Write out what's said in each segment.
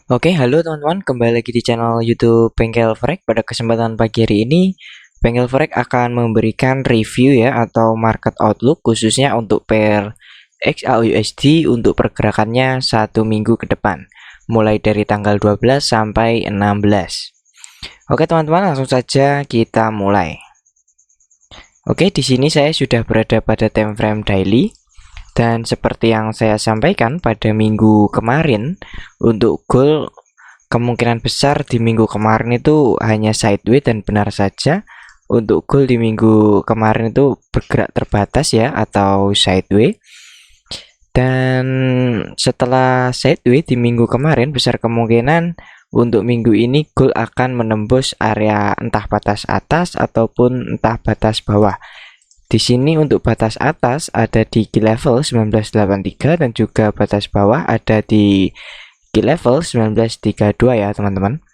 Oke, halo teman-teman, kembali lagi di channel YouTube Bengkel Forex. Pada kesempatan pagi hari ini, Bengkel Forex akan memberikan review ya atau market outlook khususnya untuk pair XAUUSD untuk pergerakannya 1 minggu ke depan, mulai dari tanggal 12 sampai 16. Oke, teman-teman, langsung saja kita mulai. Oke, di sini saya sudah berada pada time frame daily. Dan seperti yang saya sampaikan pada minggu kemarin, untuk goal kemungkinan besar di minggu kemarin itu hanya sideways, dan benar saja untuk goal di minggu kemarin itu bergerak terbatas ya atau sideways. Dan setelah sideways di minggu kemarin, besar kemungkinan untuk minggu ini goal akan menembus area entah batas atas ataupun entah batas bawah. Di sini untuk batas atas ada di key level 1983 dan juga batas bawah ada di key level 1932 ya teman-teman.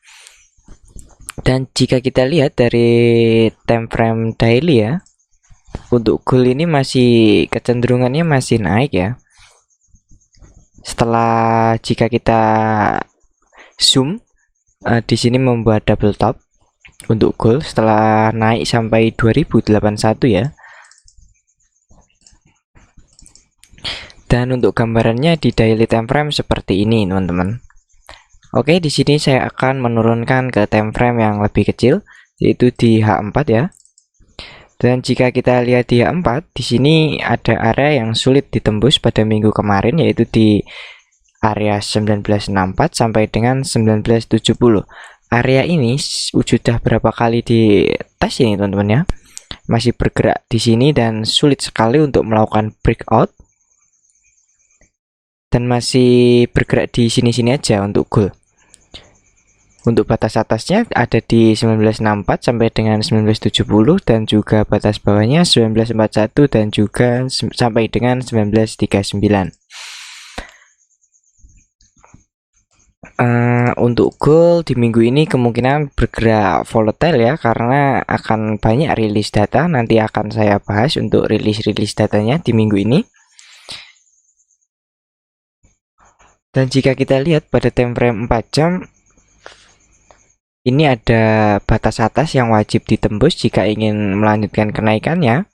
Dan jika kita lihat dari time frame daily ya, untuk goal ini masih kecenderungannya masih naik ya. Setelah jika kita zoom di sini membuat double top untuk goal setelah naik sampai 2081 ya. Dan untuk gambarannya di daily time frame seperti ini, teman-teman. Oke, di sini saya akan menurunkan ke time frame yang lebih kecil, yaitu di H4 ya. Dan jika kita lihat di H4, di sini ada area yang sulit ditembus pada minggu kemarin, yaitu di area 1964 sampai dengan 1970. Area ini sudah berapa kali di tes ini, teman-teman ya. Masih bergerak di sini dan sulit sekali untuk melakukan breakout. Dan masih bergerak di sini-sini aja untuk goal. Untuk batas atasnya ada di 1964 sampai dengan 1970 dan juga batas bawahnya 1941 dan juga sampai dengan 1939. Untuk goal di minggu ini kemungkinan bergerak volatile ya, karena akan banyak rilis data. Nanti akan saya bahas untuk rilis datanya di minggu ini. Dan jika kita lihat pada time frame 4 jam, ini ada batas atas yang wajib ditembus jika ingin melanjutkan kenaikannya.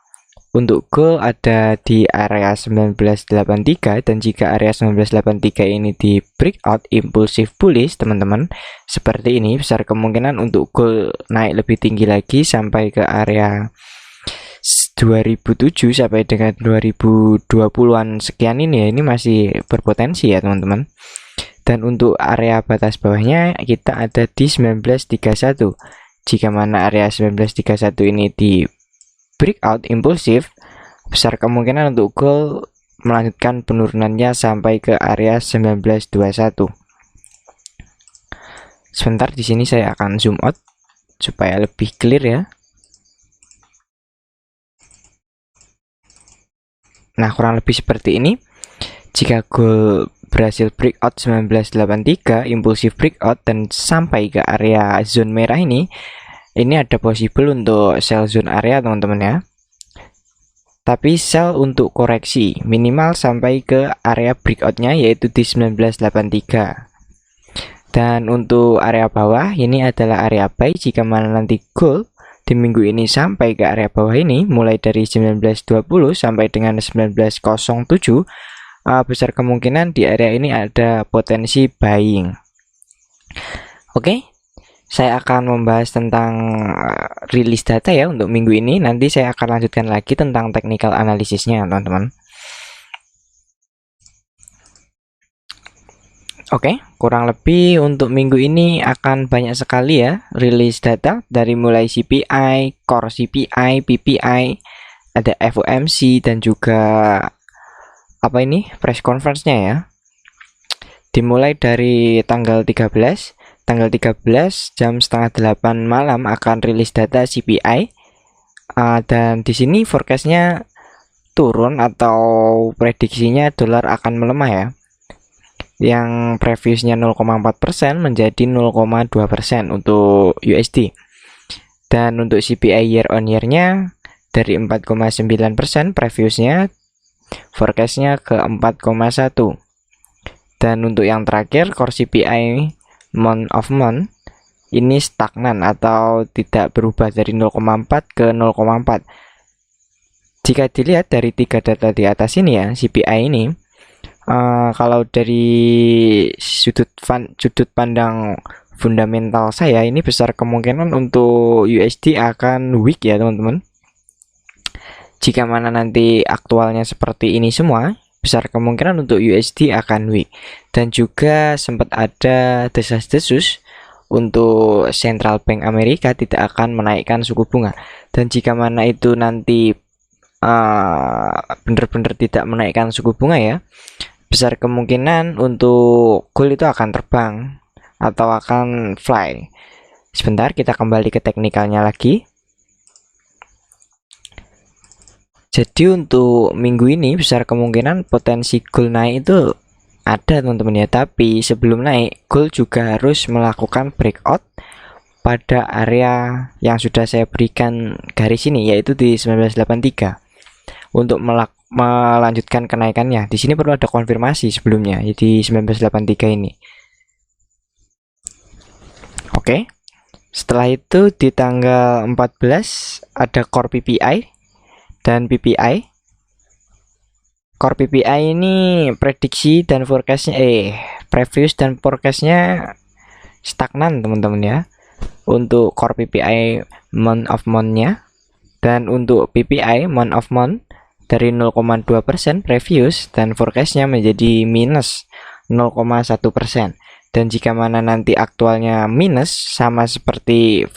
Untuk goal ada di area 1983, dan jika area 1983 ini di breakout impulsive bullish teman-teman, seperti ini, besar kemungkinan untuk goal naik lebih tinggi lagi sampai ke area 2007 sampai dengan 2020-an sekian ini ya, ini masih berpotensi ya teman-teman. Dan untuk area batas bawahnya kita ada di 1931. Jika mana area 1931 ini di breakout impulsif, besar kemungkinan untuk goal melanjutkan penurunannya sampai ke area 1921. Sebentar, di sini saya akan zoom out supaya lebih clear ya. Nah, kurang lebih seperti ini. Jika goal berhasil breakout 1983, impulsif breakout dan sampai ke area zone merah ini ada possible untuk sell zone area teman-teman ya. Tapi sell untuk koreksi minimal sampai ke area breakoutnya yaitu di 1983. Dan untuk area bawah ini adalah area buy jika mana nanti goal di minggu ini sampai ke area bawah ini mulai dari 1920 sampai dengan 1907, besar kemungkinan di area ini ada potensi buying. Oke, saya akan membahas tentang rilis data ya untuk minggu ini. Nanti saya akan lanjutkan lagi tentang technical analisisnya teman-teman. Oke, kurang lebih untuk minggu ini akan banyak sekali ya rilis data, dari mulai CPI, Core CPI, PPI, ada FOMC dan juga apa ini press conference-nya ya. Dimulai dari tanggal 13 jam setengah 8 malam akan rilis data CPI, dan di sini forecastnya turun atau prediksinya dolar akan melemah ya, yang previousnya 0,4% menjadi 0,2% untuk USD. Dan untuk CPI year on year-nya dari 4,9% previousnya, forecastnya ke 4,1. Dan untuk yang terakhir Core CPI month of month ini stagnan atau tidak berubah dari 0,4 ke 0,4. Jika dilihat dari 3 data di atas ini ya, CPI ini, kalau dari sudut pandang fundamental saya, ini besar kemungkinan untuk USD akan weak ya teman-teman. Jika mana nanti aktualnya seperti ini semua, besar kemungkinan untuk USD akan weak. Dan juga sempat ada desas-desus untuk Central Bank Amerika tidak akan menaikkan suku bunga. Dan jika mana itu nanti benar-benar tidak menaikkan suku bunga ya, besar kemungkinan untuk gold itu akan terbang atau akan fly. Sebentar, kita kembali ke teknikalnya lagi. Jadi untuk minggu ini besar kemungkinan potensi gold naik itu ada teman-teman ya. Tapi sebelum naik, gold juga harus melakukan breakout pada area yang sudah saya berikan garis ini, yaitu di 1983 untuk melanjutkan kenaikannya. Di sini perlu ada konfirmasi sebelumnya di 1983 ini. Oke. Setelah itu di tanggal 14 ada core PPI dan PPI. Core PPI ini prediksi dan forecastnya previous dan forecastnya stagnan teman-teman ya. Untuk core PPI month of month-nya, dan untuk PPI month of month dari 0,2% previous dan forecastnya menjadi minus 0,1%. Dan jika mana nanti aktualnya minus sama seperti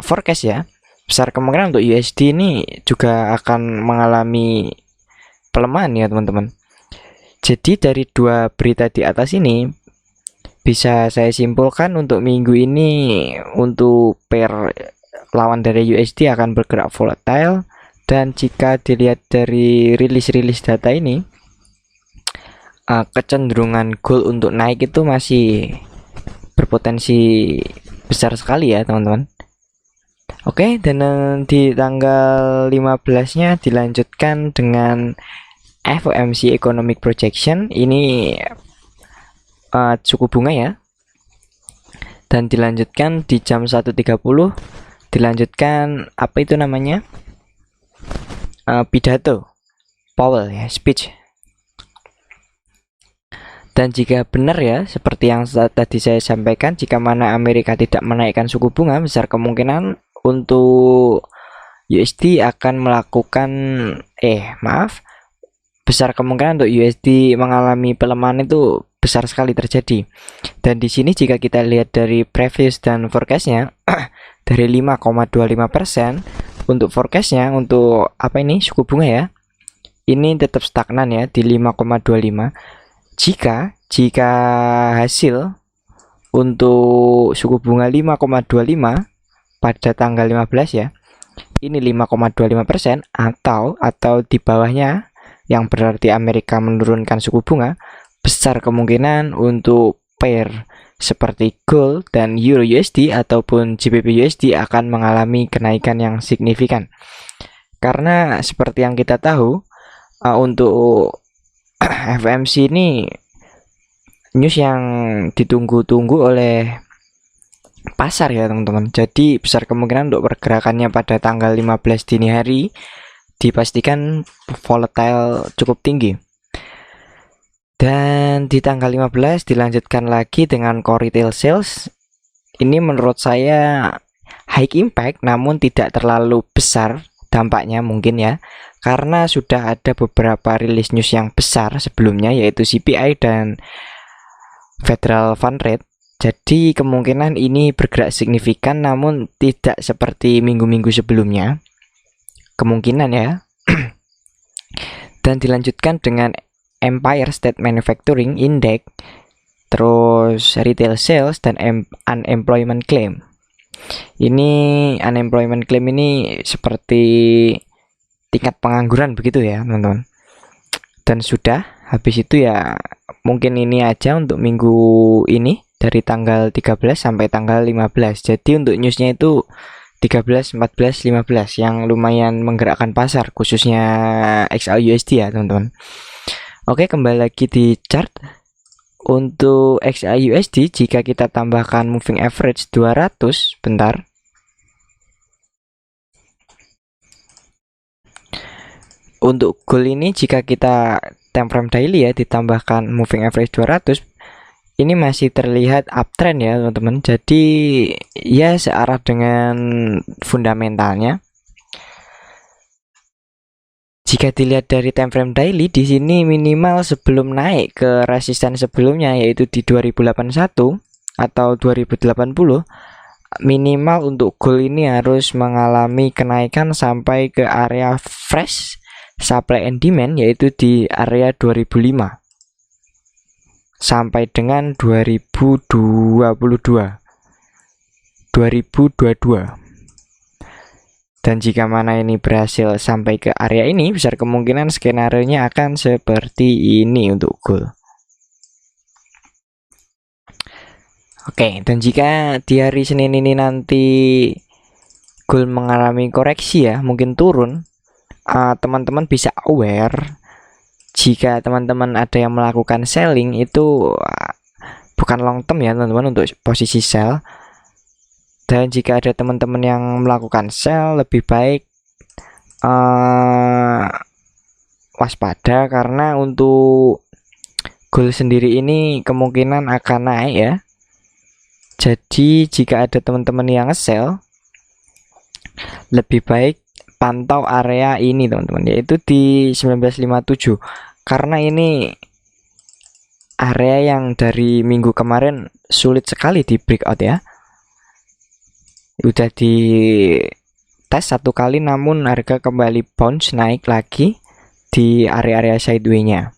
forecast ya, besar kemungkinan untuk USD ini juga akan mengalami pelemahan ya teman-teman. Jadi dari dua berita di atas ini bisa saya simpulkan untuk minggu ini untuk pair lawan dari USD akan bergerak volatile. Dan jika dilihat dari rilis data ini, kecenderungan gold untuk naik itu masih berpotensi besar sekali ya teman-teman. Oke, dan di tanggal 15-nya dilanjutkan dengan FOMC Economic Projection. Ini suku bunga ya. Dan dilanjutkan di jam 1.30 dilanjutkan apa itu namanya? Pidato Powell ya, speech. Dan jika benar ya, seperti yang tadi saya sampaikan, jika mana Amerika tidak menaikkan suku bunga, besar kemungkinan untuk USD akan melakukan besar kemungkinan untuk USD mengalami pelemahan itu besar sekali terjadi. Dan di sini jika kita lihat dari previous dan forecastnya dari 5,25% untuk forecastnya untuk suku bunga ya, ini tetap stagnan ya di 5,25. Jika hasil untuk suku bunga 5,25 pada tanggal 15 ya, ini 5,25% atau di bawahnya, yang berarti Amerika menurunkan suku bunga, besar kemungkinan untuk pair seperti gold dan euro USD ataupun GBP USD akan mengalami kenaikan yang signifikan. Karena seperti yang kita tahu, untuk FOMC ini news yang ditunggu-tunggu oleh pasar ya teman-teman. Jadi besar kemungkinan untuk pergerakannya pada tanggal 15 dini hari dipastikan volatile cukup tinggi. Dan di tanggal 15 dilanjutkan lagi dengan core retail sales. Ini menurut saya high impact namun tidak terlalu besar dampaknya mungkin ya, karena sudah ada beberapa rilis news yang besar sebelumnya, yaitu CPI dan Federal Fund Rate. Jadi kemungkinan ini bergerak signifikan namun tidak seperti minggu-minggu sebelumnya, kemungkinan ya. Dan dilanjutkan dengan Empire State Manufacturing Index, terus retail sales dan unemployment claim. Ini unemployment claim ini seperti tingkat pengangguran begitu ya teman-teman. Dan sudah habis itu ya, mungkin ini aja untuk minggu ini dari tanggal 13 sampai tanggal 15. Jadi untuk newsnya itu 13, 14, 15 yang lumayan menggerakkan pasar khususnya XAUUSD ya teman-teman. Oke, kembali lagi di chart. Untuk XAUSD jika kita tambahkan moving average 200, bentar. Untuk gold ini jika kita time frame daily ya ditambahkan moving average 200, ini masih terlihat uptrend ya teman-teman. Jadi ya searah dengan fundamentalnya. Jika dilihat dari time frame daily, di sini minimal sebelum naik ke resisten sebelumnya yaitu di 2081 atau 2080, minimal untuk gold ini harus mengalami kenaikan sampai ke area fresh supply and demand yaitu di area 2005 sampai dengan 2022. Dan jika mana ini berhasil sampai ke area ini, besar kemungkinan skenario-nya akan seperti ini untuk gold. Oke, dan jika di hari Senin ini nanti gold mengalami koreksi ya, mungkin turun, teman-teman bisa aware jika teman-teman ada yang melakukan selling itu bukan long term ya teman-teman untuk posisi sell. Dan jika ada teman-teman yang melakukan sell, lebih baik waspada karena untuk gold sendiri ini kemungkinan akan naik ya. Jadi jika ada teman-teman yang sell, lebih baik pantau area ini teman-teman, yaitu di 1957 karena ini area yang dari minggu kemarin sulit sekali di breakout ya. Udah di tes satu kali namun harga kembali bounce naik lagi di area-area sideway-nya.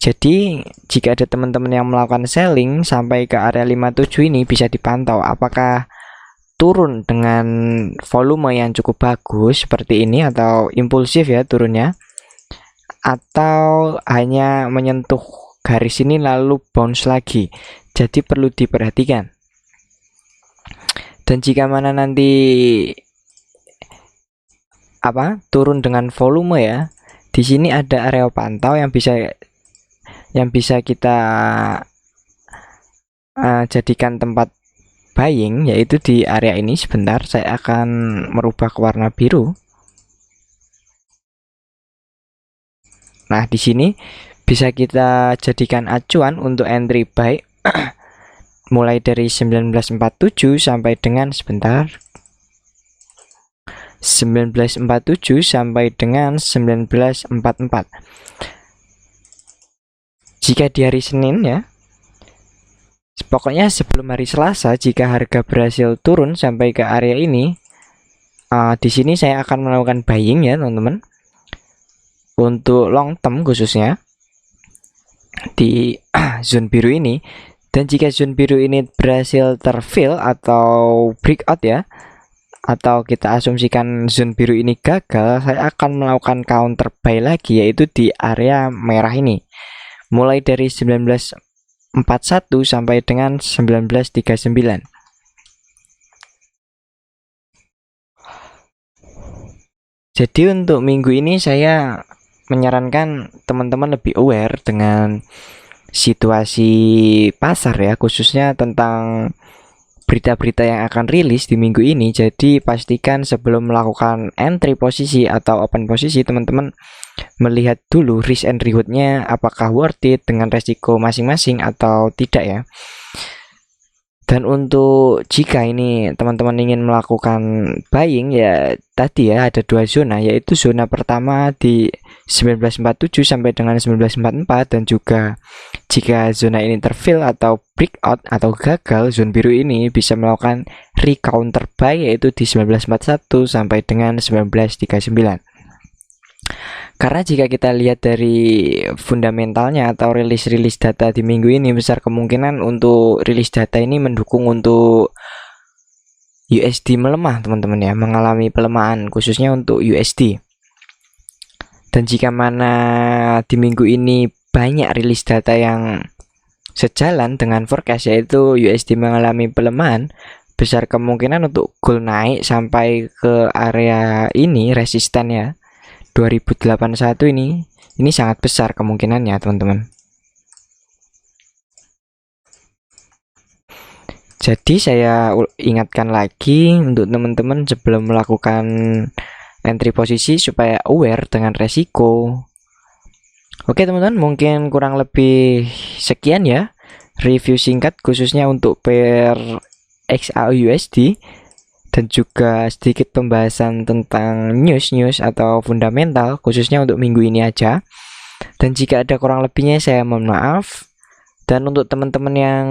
Jadi jika ada teman-teman yang melakukan selling sampai ke area 57 ini bisa dipantau apakah turun dengan volume yang cukup bagus seperti ini atau impulsif ya turunnya, atau hanya menyentuh garis ini lalu bounce lagi. Jadi perlu diperhatikan. Dan jika mana nanti turun dengan volume ya, di sini ada area pantau yang bisa kita jadikan tempat buying, yaitu di area ini. Sebentar, saya akan merubah ke warna biru. Nah, di sini bisa kita jadikan acuan untuk entry buy mulai dari 1947 sampai dengan 1947 sampai dengan 1944. Jika di hari Senin ya, pokoknya sebelum hari Selasa, jika harga berhasil turun sampai ke area ini, di sini saya akan melakukan buying ya teman-teman, untuk long term khususnya di zone biru ini. Dan jika zone biru ini berhasil terfill atau breakout ya, atau kita asumsikan zone biru ini gagal, saya akan melakukan counter buy lagi yaitu di area merah ini mulai dari 1941 sampai dengan 1939. Jadi untuk minggu ini saya menyarankan teman-teman lebih aware dengan situasi pasar ya, khususnya tentang berita-berita yang akan rilis di minggu ini. Jadi pastikan sebelum melakukan entry posisi atau open posisi, teman-teman melihat dulu risk and rewardnya apakah worth it dengan resiko masing-masing atau tidak ya. Dan untuk jika ini teman-teman ingin melakukan buying ya, tadi ya ada dua zona, yaitu zona pertama di 1947 sampai dengan 1944, dan juga jika zona ini terfill atau breakout atau gagal, zona biru ini bisa melakukan recounter buy yaitu di 1941 sampai dengan 1939. Karena jika kita lihat dari fundamentalnya atau rilis data di minggu ini, besar kemungkinan untuk rilis data ini mendukung untuk USD melemah teman-teman ya, mengalami pelemahan khususnya untuk USD. Dan jika mana di minggu ini banyak rilis data yang sejalan dengan forecast yaitu USD mengalami pelemahan, besar kemungkinan untuk gold naik sampai ke area ini resisten ya, 2081 ini sangat besar kemungkinannya teman-teman. Jadi saya ingatkan lagi untuk teman-teman sebelum melakukan entry posisi supaya aware dengan resiko. Oke teman-teman, mungkin kurang lebih sekian ya review singkat khususnya untuk pair XAUUSD dan juga sedikit pembahasan tentang news atau fundamental khususnya untuk minggu ini aja. Dan jika ada kurang lebihnya saya mohon maaf. Dan untuk teman-teman yang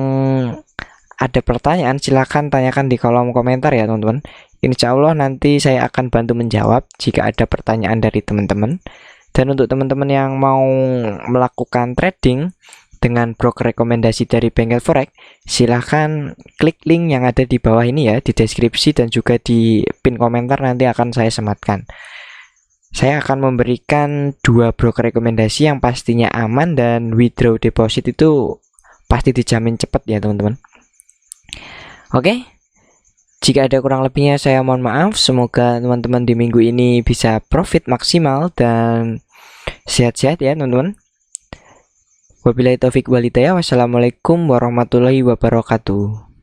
ada pertanyaan silahkan tanyakan di kolom komentar ya teman-teman. Insya Allah nanti saya akan bantu menjawab jika ada pertanyaan dari teman-teman. Dan untuk teman-teman yang mau melakukan trading dengan broker rekomendasi dari Bengkel Forex, silahkan klik link yang ada di bawah ini ya, di deskripsi dan juga di pin komentar, nanti akan saya sematkan. Saya akan memberikan 2 broker rekomendasi yang pastinya aman dan withdraw deposit itu pasti dijamin cepat ya teman-teman. Oke, jika ada kurang lebihnya saya mohon maaf. Semoga teman-teman di minggu ini bisa profit maksimal dan sehat-sehat ya teman-teman. Wabillahi taufik walhidayah. Wassalamualaikum warahmatullahi wabarakatuh.